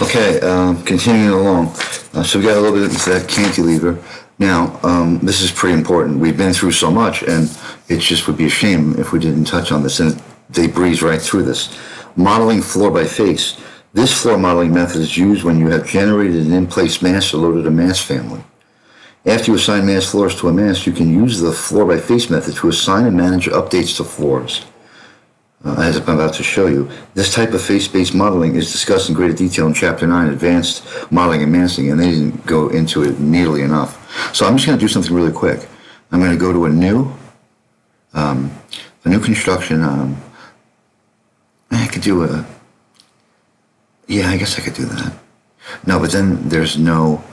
Okay, continuing along. So we got a little bit into that cantilever. Now, this is pretty important. We've been through so much, and it just would be a shame if we didn't touch on this, and they breeze right through this. Modeling floor by face. This floor modeling method is used when you have generated an in-place mass or loaded a mass family. After you assign mass floors to a mass, you can use the floor by face method to assign and manage updates to floors. As I'm about to show you, this type of face-based modeling is discussed in greater detail in Chapter 9, Advanced Modeling and Massing, and they didn't go into it nearly enough. So I'm just going to do something really quick. I'm going to go to a new construction. I could do yeah, I guess I could do that. No, but then there's no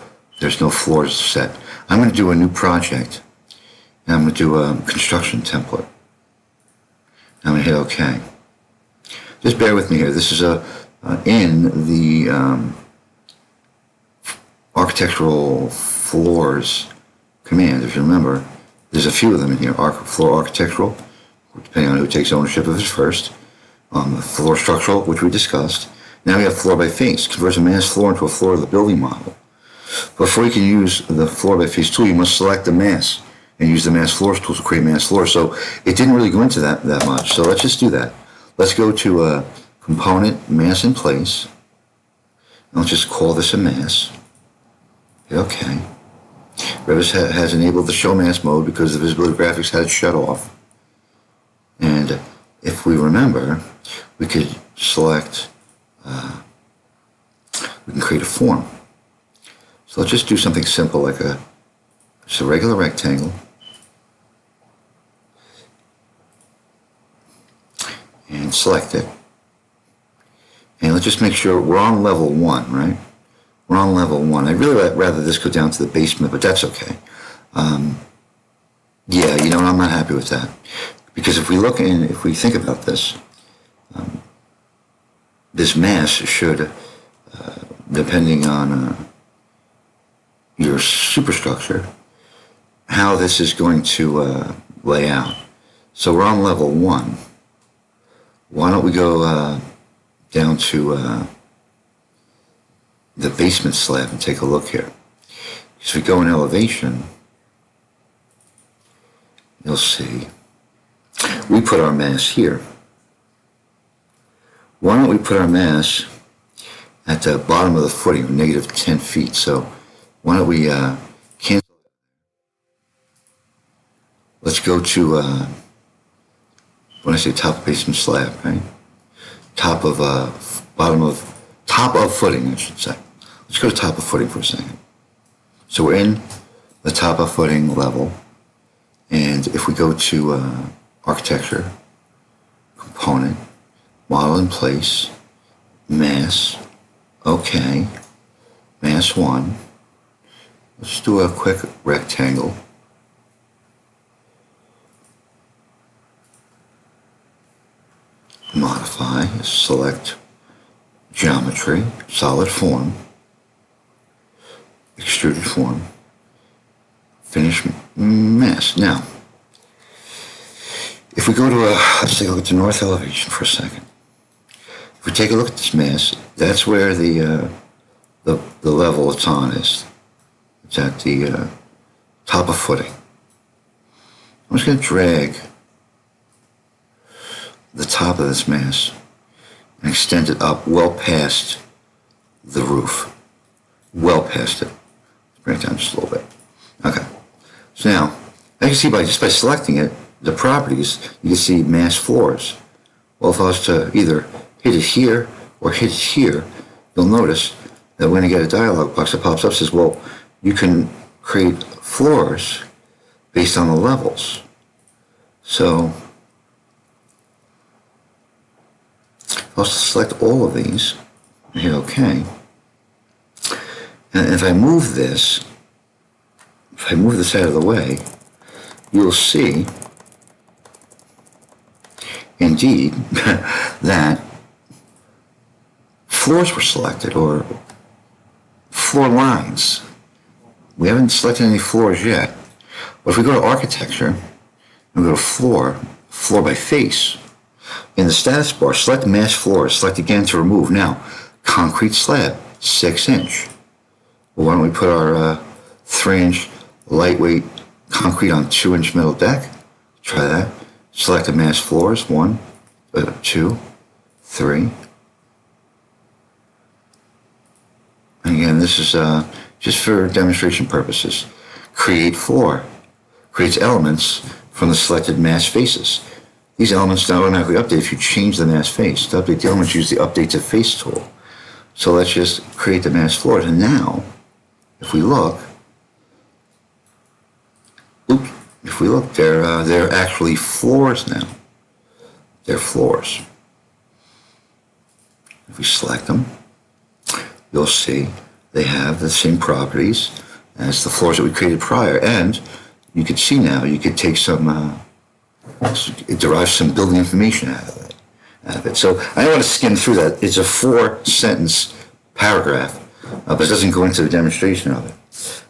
floors set. I'm going to do a new project, and I'm going to do a construction template. I'm going to hit OK. Just bear with me here. This is in the architectural floors command. If you remember, there's a few of them in here. Floor architectural, depending on who takes ownership of it first. The floor structural, which we discussed. Now we have floor by face. Converts a mass floor into a floor of the building model. Before you can use the floor by face tool, you must select the mass and use the mass floors tool to create mass floors. So it didn't really go into that much. So let's just do that. Let's go to component mass in place. And let's just call this a mass. Hit OK. REVIT has enabled the show mass mode because the visibility graphics had it shut off. And if we remember, we could select, we can create a form. So let's just do something simple like just a regular rectangle. And select it. And let's just make sure we're on level 1, right? We're on level 1. I'd really rather this go down to the basement, but that's okay. Yeah, you know, I'm not happy with that. Because if we think about this, this mass should, depending on your superstructure, how this is going to lay out. So we're on level 1. Why don't we go down to the basement slab and take a look here. If we go in elevation, you'll see we put our mass here. Why don't we put our mass at the bottom of the footing, negative 10 feet? So why don't we cancel? Let's go to, when I say top of basement slab, right? Top of footing, I should say. Let's go to top of footing for a second. So we're in the top of footing level. And if we go to architecture, component, model in place, mass, OK, mass 1. Let's do a quick rectangle. Modify, select geometry, solid form, extruded form, finish mass. Now, if we go to let's take a look at the north elevation for a second. If we take a look at this mass, that's where the level it's on is. It's at the top of footing. I'm just going to drag the top of this mass and extend it up well past the roof. Well past it. Bring it down just a little bit. Okay. So now, as you can see just by selecting it, the properties, you can see mass floors. Well, if I was to either hit it here or hit it here, you'll notice that when you get a dialog box that pops up, says, well, you can create floors based on the levels. So I'll select all of these and hit OK. And if I move this out of the way, you'll see, indeed, that floors were selected, or floor lines. We haven't selected any floors yet. But if we go to architecture and go to floor by face, in the status bar, select mass floor, select again to remove. Now, concrete slab, 6-inch. Well, why don't we put our 3-inch lightweight concrete on 2-inch metal deck? Try that. Select the mass floors. 1, 2, 3. And again, this is just for demonstration purposes. Create floor. Creates elements from the selected mass faces. These elements don't automatically update if you change the mass face. To update the elements, use the Update to Face tool. So let's just create the mass floors. And now, if we look, they're actually floors now. They're floors. If we select them, you'll see they have the same properties as the floors that we created prior. And you can see now, you could take some, it derives some building information out of it. So I don't want to skim through that. It's a 4-sentence paragraph, but it doesn't go into the demonstration of it.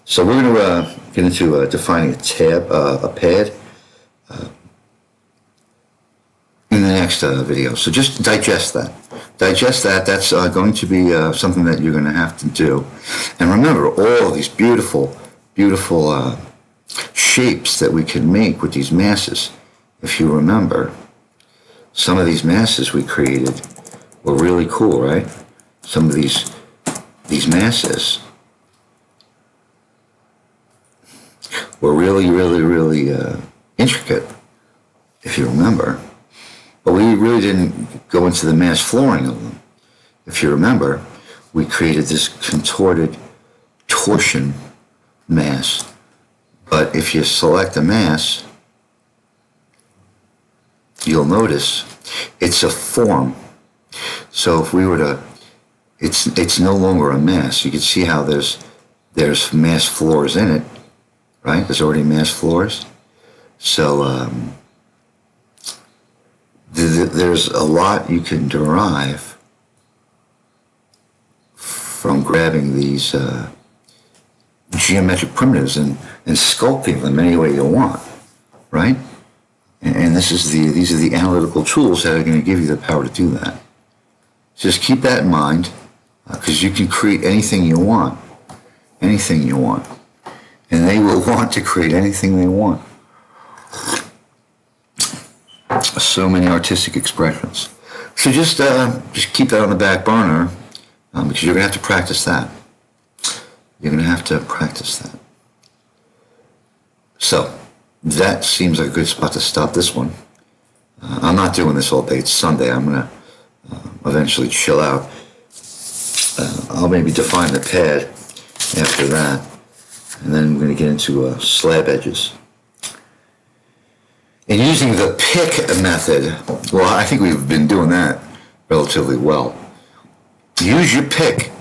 So we're going to get into defining a pad in the next video. So just digest that. That's going to be something that you're going to have to do. And remember, all of these beautiful, beautiful shapes that we can make with these masses. If you remember, some of these masses we created were really cool, right? Some of these masses were really, really, really intricate, if you remember. But we really didn't go into the mass flooring of them. If you remember, we created this contorted torsion mass. But if you select a mass, you'll notice it's a form. So if we were to, it's no longer a mass. You can see how there's mass floors in it, right? There's already mass floors. So there's a lot you can derive from grabbing these geometric primitives and sculpting them any way you want, right? And these are the analytical tools that are going to give you the power to do that. Just keep that in mind, because you can create anything you want, and they will want to create anything they want. So many artistic expressions. So just keep that on the back burner, because you're going to have to practice that. So that seems like a good spot to stop this one. I'm not doing this all day. It's Sunday. I'm going to eventually chill out. I'll maybe define the pad after that. And then I'm going to get into slab edges. And using the pick method, well, I think we've been doing that relatively well. Use your pick